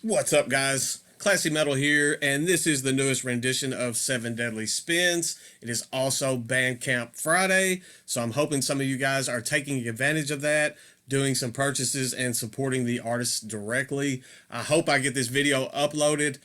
What's up, guys? Classy Metal here, and this is the newest rendition of Seven Deadly Spins. It is also Bandcamp Friday, so I'm hoping some of you guys are taking advantage of that, doing some purchases and supporting the artists directly. I hope I get this video uploaded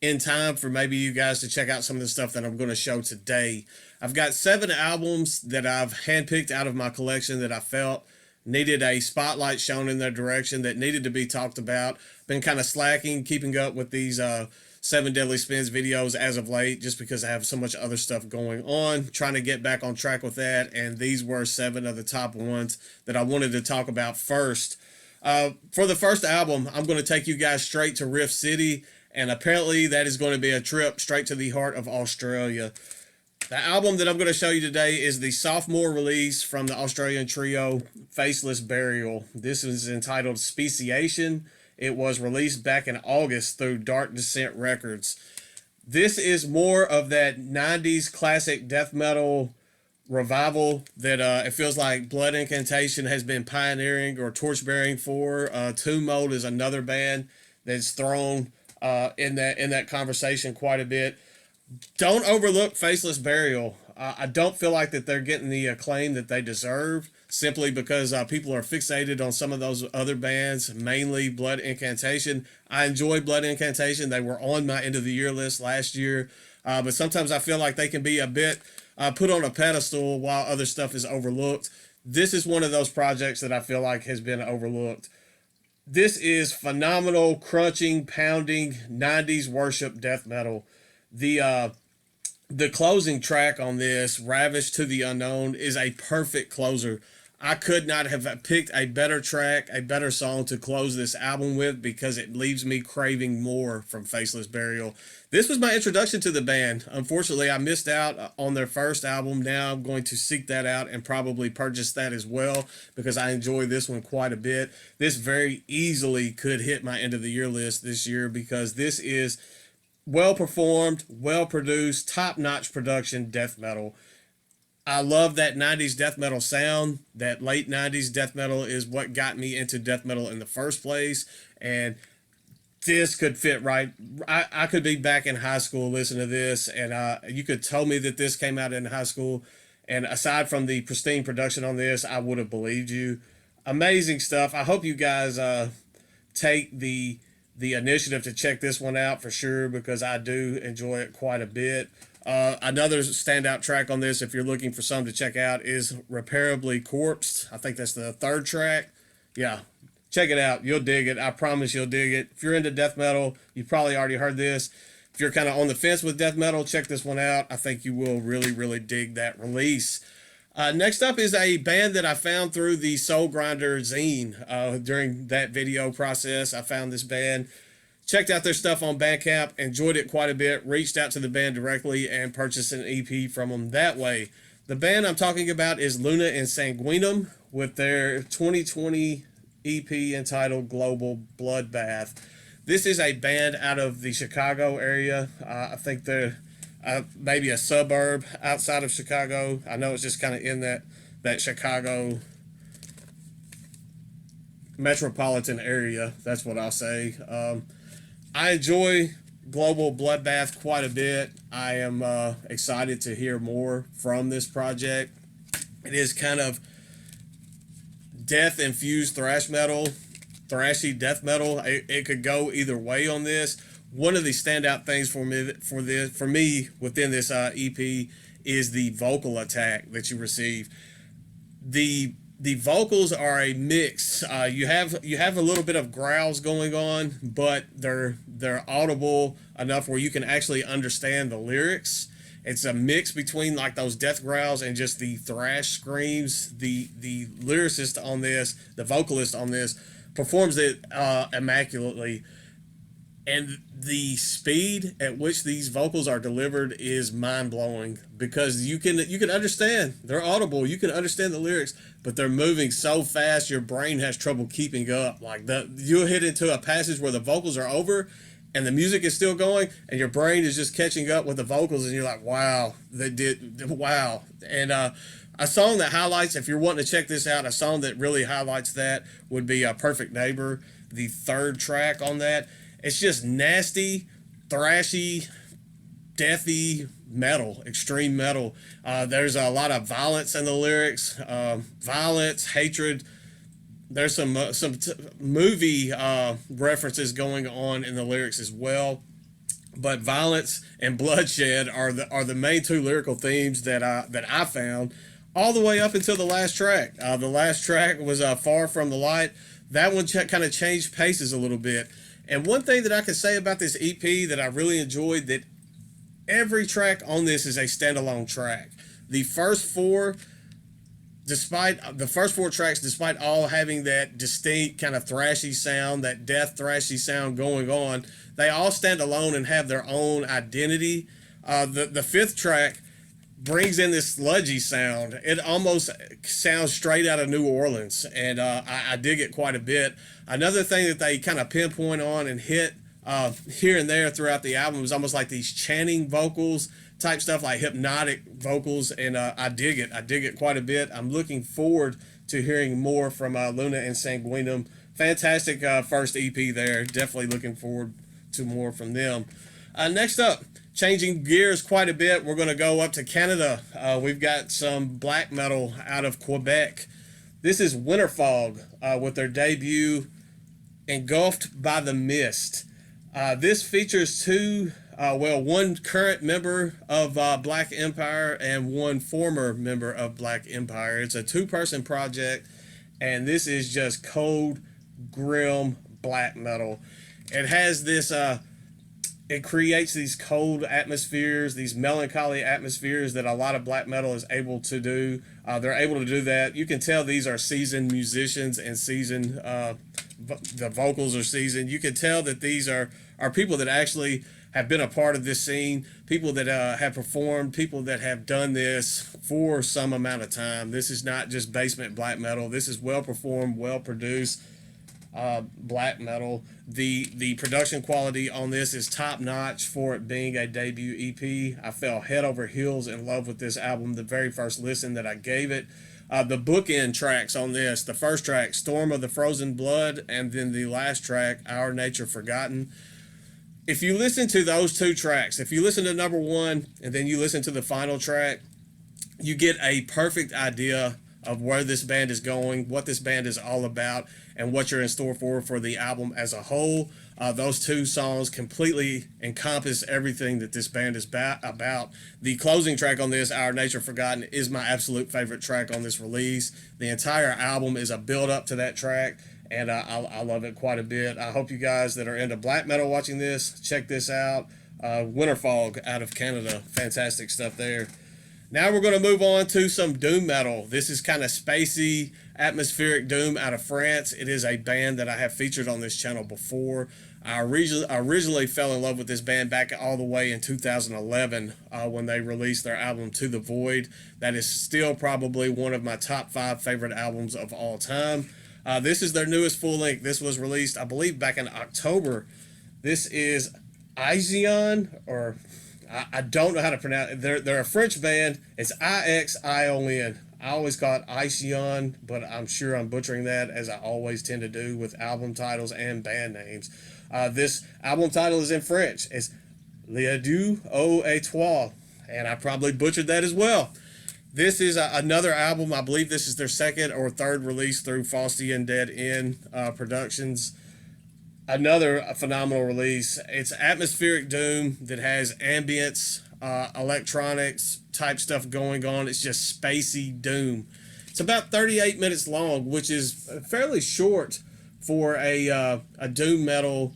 in time for maybe you guys to check out some of the stuff that I'm going to show today. I've got 7 albums that I've handpicked out of my collection that I felt needed a spotlight shown in their direction, that needed to be talked about. Been kind of slacking, keeping up with these 7 Deadly Spins videos as of late, just because I have so much other stuff going on, trying to get back on track with that, and these were 7 of the top ones that I wanted to talk about first. For the first album, I'm going to take you guys straight to Rift City, and apparently that is going to be a trip straight to the heart of Australia. The album that I'm going to show you today is the sophomore release from the Australian trio Faceless Burial. This is entitled Speciation. It was released back in August through Dark Descent Records. This is more of that 90s classic death metal revival that it feels like Blood Incantation has been pioneering or torchbearing for. Tomb Mold is another band that's thrown in that conversation quite a bit. Don't overlook Faceless Burial. I don't feel like that they're getting the acclaim that they deserve, simply because people are fixated on some of those other bands, mainly Blood Incantation. I enjoy Blood Incantation. They were on my end of the year list last year, but sometimes I feel like they can be a bit put on a pedestal while other stuff is overlooked. This is one of those projects that I feel like has been overlooked. This is phenomenal, crunching, pounding 90s worship death metal. The closing track on this, Ravished to the Unknown, is a perfect closer. I could not have picked a better track, a better song to close this album with, because it leaves me craving more from Faceless Burial. This was my introduction to the band. Unfortunately, I missed out on their first album. Now I'm going to seek that out and probably purchase that as well, because I enjoy this one quite a bit. This very easily could hit my end of the year list this year, because this is well performed, well produced, top notch production death metal. I love that 90s death metal sound. That late 90s death metal is what got me into death metal in the first place. And this could fit right. I could be back in high school listening to this, and you could tell me that this came out in high school. And aside from the pristine production on this, I would have believed you. Amazing stuff. I hope you guys take the initiative to check this one out for sure, because I do enjoy it quite a bit. Another standout track on this, if you're looking for something to check out, is Repairably Corpsed. I think that's the 3rd track. Yeah, check it out. You'll dig it. I promise you'll dig it. If you're into death metal, you probably already heard this. If you're kind of on the fence with death metal, check this one out. I think you will really, really dig that release. Next up is a band that I found through the Soul Grinder zine. During that video process, I found this band, checked out their stuff on Bandcamp, enjoyed it quite a bit, reached out to the band directly, and purchased an EP from them that way. The band I'm talking about is Luna and Sanguinem, with their 2020 EP entitled Global Bloodbath. This is a band out of the Chicago area. I think they're maybe a suburb outside of Chicago. I know it's just kind of in that Chicago metropolitan area. That's what I'll say. I enjoy Global Bloodbath quite a bit. I am excited to hear more from this project. It is kind of death-infused thrash metal, thrashy death metal. It could go either way on this. One of the standout things for me within this EP is the vocal attack that you receive. The vocals are a mix. You have a little bit of growls going on, but they're audible enough where you can actually understand the lyrics. It's a mix between like those death growls and just the thrash screams. The lyricist on this, the vocalist on this, performs it immaculately. And the speed at which these vocals are delivered is mind-blowing, because you can understand, they're audible, you can understand the lyrics, but they're moving so fast your brain has trouble keeping up. Like you'll hit into a passage where the vocals are over and the music is still going, and your brain is just catching up with the vocals, and you're like, wow, wow. And a song that highlights, if you're wanting to check this out, a song that really highlights that would be Perfect Neighbor, the 3rd track on that. It's just nasty, thrashy, deathy metal, extreme metal. There's a lot of violence in the lyrics, violence, hatred. There's some movie references going on in the lyrics as well. But violence and bloodshed are the main two lyrical themes that I found all the way up until the last track. The last track was Far From the Light. That one kind of changed paces a little bit. And one thing that I can say about this EP that I really enjoyed, that every track on this is a standalone track. The first four tracks, despite all having that distinct kind of thrashy sound, that death thrashy sound going on, they all stand alone and have their own identity. The fifth track brings in this sludgy sound. It almost sounds straight out of New Orleans, and I dig it quite a bit. Another thing that they kind of pinpoint on and hit here and there throughout the album is almost like these chanting vocals type stuff, like hypnotic vocals, and I dig it. I dig it quite a bit. I'm looking forward to hearing more from Luna and Sanguinem. Fantastic first EP there. Definitely looking forward to more from them. Next up, changing gears quite a bit, we're going to go up to Canada. We've got some black metal out of Quebec. This is Winterfog with their debut, Engulfed by the Mist. This features one current member of Black Empire and one former member of Black Empire. It's a two-person project, and this is just cold, grim black metal. It has this, it creates these cold atmospheres, these melancholy atmospheres that a lot of black metal is able to do. They're able to do that. You can tell these are seasoned musicians and seasoned, the vocals are seasoned. You can tell that these are people that actually have been a part of this scene, people that have performed, people that have done this for some amount of time. This is not just basement black metal. This is well performed, well produced black metal. The production quality on this is top notch for it being a debut EP. I fell head over heels in love with this album the very first listen that I gave it. The bookend tracks on this, the first track, Storm of the Frozen Blood, and then the last track, Our Nature Forgotten. If you listen to those two tracks, if you listen to number one and then you listen to the final track, you get a perfect idea of where this band is going, what this band is all about, and what you're in store for the album as a whole. Those two songs completely encompass everything that this band is about. The closing track on this, Our Nature Forgotten, is my absolute favorite track on this release. The entire album is a build-up to that track, and I love it quite a bit. I hope you guys that are into black metal watching this, check this out. Winterfog out of Canada. Fantastic stuff there. Now we're going to move on to some doom metal. This is kind of spacey, atmospheric doom out of France. It is a band that I have featured on this channel before. I originally fell in love with this band back all the way in 2011 when they released their album To the Void. That is still probably one of my top 5 favorite albums of all time. This is their newest full length. This was released, I believe, back in October. This is IXION, or I don't know how to pronounce it. They're a French band. It's IXION. I always call it IXION, but I'm sure I'm butchering that, as I always tend to do with album titles and band names. This album title is in French. It's Les Adieux aux Etoiles, and I probably butchered that as well. This is another album. I believe this is their second or third release through Faustian Dead End Productions. Another phenomenal release. It's atmospheric doom that has ambience, electronics type stuff going on. It's just spacey doom. It's about 38 minutes long, which is fairly short for a doom metal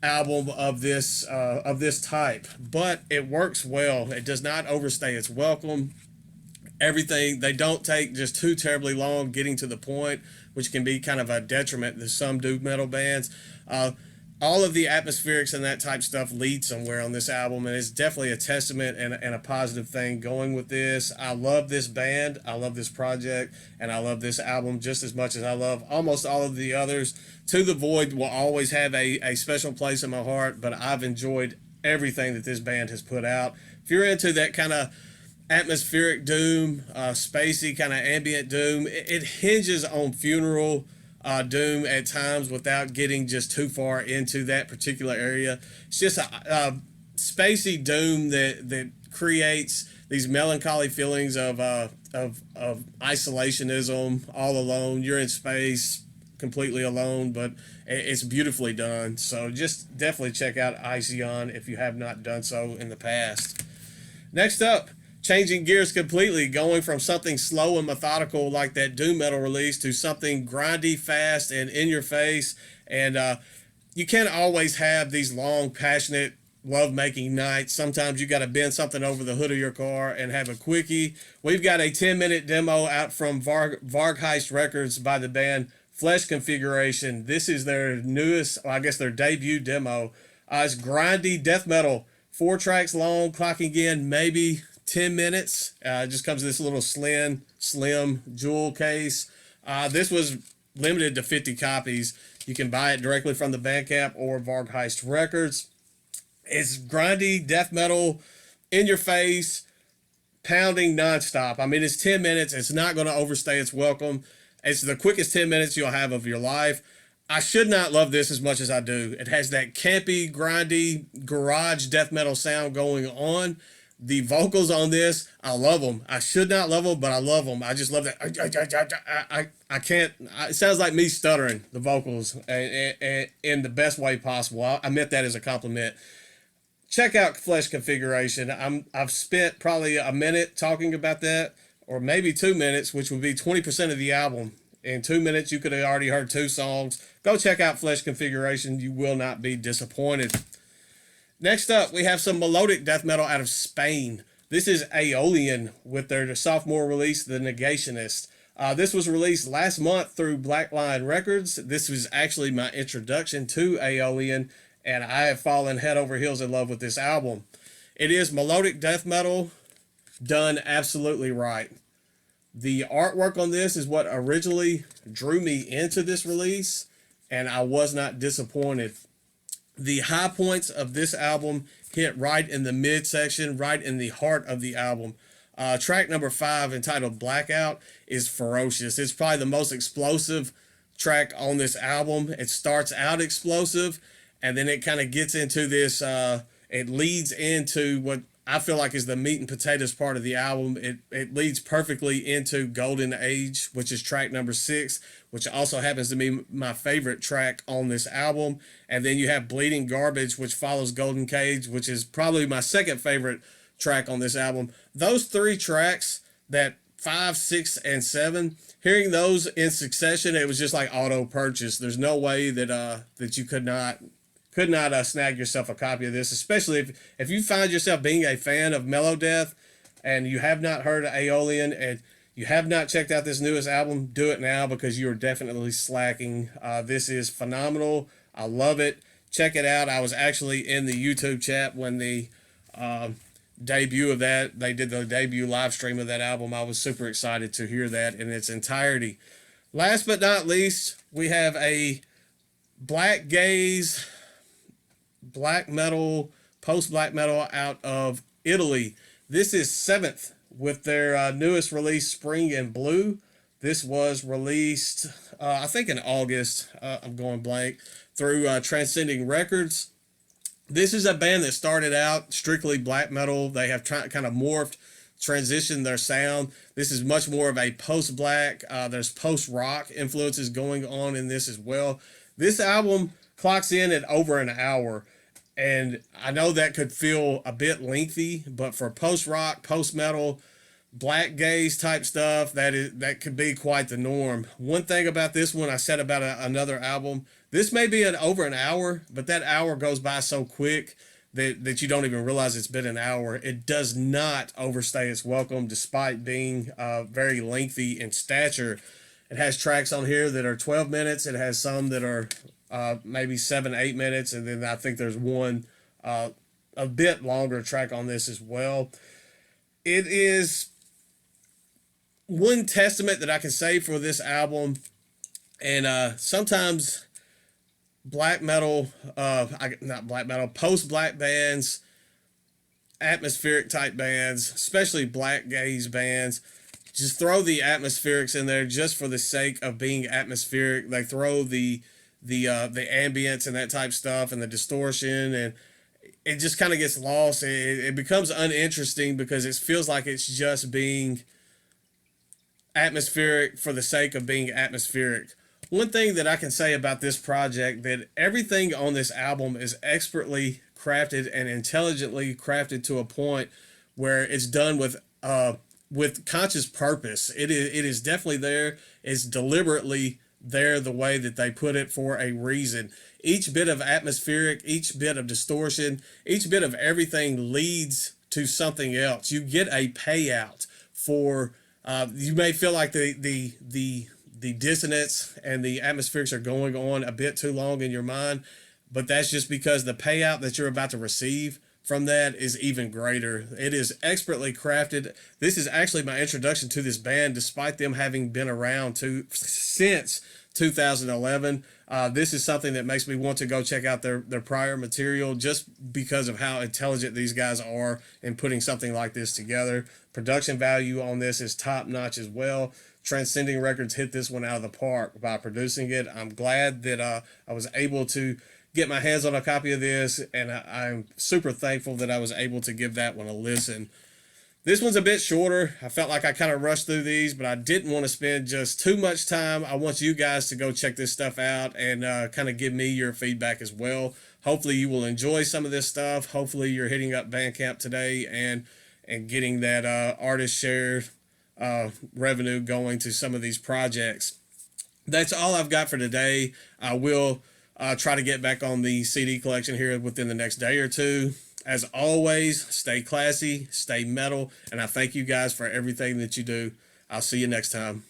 album of this type, but it works well. It does not overstay its welcome. Everything, they don't take just too terribly long getting to the point, which can be kind of a detriment to some doom metal bands. All of the atmospherics and that type stuff lead somewhere on this album, and it's definitely a testament and a positive thing going with this. I love this band, I love this project, and I love this album just as much as I love almost all of the others. To the Void will always have a special place in my heart, but I've enjoyed everything that this band has put out. If you're into that kind of atmospheric doom, spacey kind of ambient doom, it hinges on Funeral, doom at times without getting just too far into that particular area. It's just a spacey doom that creates these melancholy feelings of isolationism, all alone. You're in space, completely alone, but it's beautifully done. So just definitely check out IXION if you have not done so in the past. Next up, changing gears completely, going from something slow and methodical like that doom metal release to something grindy, fast, and in your face. And you can't always have these long, passionate love-making nights. Sometimes you got to bend something over the hood of your car and have a quickie. We've got a 10-minute demo out from Vargheist Records by the band Flesh Configuration. This is their newest, I guess their debut demo. It's grindy death metal, 4 tracks long, clocking in maybe 10 minutes. It just comes in this little slim jewel case. This was limited to 50 copies. You can buy it directly from the Bandcamp or Vargheist Records. It's grindy death metal, in your face, pounding nonstop. I mean, it's 10 minutes. It's not going to overstay its welcome. It's the quickest 10 minutes you'll have of your life. I should not love this as much as I do. It has that campy, grindy, garage death metal sound going on. The vocals on this, I love them. I should not love them, but I love them. I just love that. I can't. It sounds like me stuttering the vocals in the best way possible. I meant that as a compliment. Check out Flesh Configuration. I've spent probably a minute talking about that, or maybe 2 minutes, which would be 20% of the album. In 2 minutes, you could have already heard 2 songs. Go check out Flesh Configuration. You will not be disappointed. Next up, we have some melodic death metal out of Spain. This is Æolian with their sophomore release, The Negationist. This was released last month through Black Lion Records. This was actually my introduction to Æolian, and I have fallen head over heels in love with this album. It is melodic death metal done absolutely right. The artwork on this is what originally drew me into this release, and I was not disappointed. The high points of this album hit right in the midsection, right in the heart of the album. Track number 5, entitled Blackout, is ferocious. It's probably the most explosive track on this album. It starts out explosive, and then it kind of gets into this, it leads into what I feel like is the meat and potatoes part of the album. It leads perfectly into Golden Age, which is track number 6, which also happens to be my favorite track on this album. And then you have Bleeding Garbage, which follows Golden Cage, which is probably my second favorite track on this album. Those 3 tracks, that 5, 6, and 7, hearing those in succession, it was just like auto purchase. There's no way that that you could not snag yourself a copy of this, especially if you find yourself being a fan of Melodeath and you have not heard of Æolian and you have not checked out this newest album. Do it now, because you are definitely slacking. This is phenomenal. I love it. Check it out. I was actually in the YouTube chat when the debut of that, they did the debut live stream of that album. I was super excited to hear that in its entirety. Last but not least, we have a black gaze, black metal, post-black metal out of Italy. This is 7th with their newest release, Spring and Blue. This was released, I think in August, I'm going blank, through Transcending Records. This is a band that started out strictly black metal. They have kind of morphed, transitioned their sound. This is much more of a post-black, there's post-rock influences going on in this as well. This album clocks in at over an hour. And I know that could feel a bit lengthy, but for post-rock, post-metal, black gaze type stuff, that could be quite the norm. One thing about this one I said about another album, this may be over an hour, but that hour goes by so quick that you don't even realize it's been an hour. It does not overstay its welcome, despite being very lengthy in stature. It has tracks on here that are 12 minutes. It has some that are maybe 7, 8 minutes, and then I think there's one a bit longer track on this as well. It is one testament that I can say for this album, and sometimes black metal, not black metal, post-black bands, atmospheric type bands, especially black gaze bands, just throw the atmospherics in there just for the sake of being atmospheric. They throw the ambience and that type stuff and the distortion, and it just kind of gets lost. It becomes uninteresting because it feels like it's just being atmospheric for the sake of being atmospheric. One thing that I can say about this project, that everything on this album is expertly crafted and intelligently crafted to a point where it's done with conscious purpose. It is definitely there. It's deliberately there the way that they put it for a reason. Each bit of atmospheric, each bit of distortion, each bit of everything leads to something else. You get a payout for. You may feel like the dissonance and the atmospherics are going on a bit too long in your mind, but that's just because the payout that you're about to receive from that is even greater. It is expertly crafted. This is actually my introduction to this band, despite them having been around since 2011. This is something that makes me want to go check out their prior material just because of how intelligent these guys are in putting something like this together. Production value on this is top notch as well. Transcending Records hit this one out of the park by producing it. I'm glad that I was able to get my hands on a copy of this, and I'm super thankful that I was able to give that one a listen. This one's a bit shorter. I felt like I kind of rushed through these, but I didn't want to spend just too much time. I want you guys to go check this stuff out and kind of give me your feedback as well. Hopefully you will enjoy some of this stuff. Hopefully you're hitting up Bandcamp today and getting that artist share revenue going to some of these projects. That's all I've got for today. I will try to get back on the CD collection here within the next day or two. As always, stay classy, stay metal, and I thank you guys for everything that you do. I'll see you next time.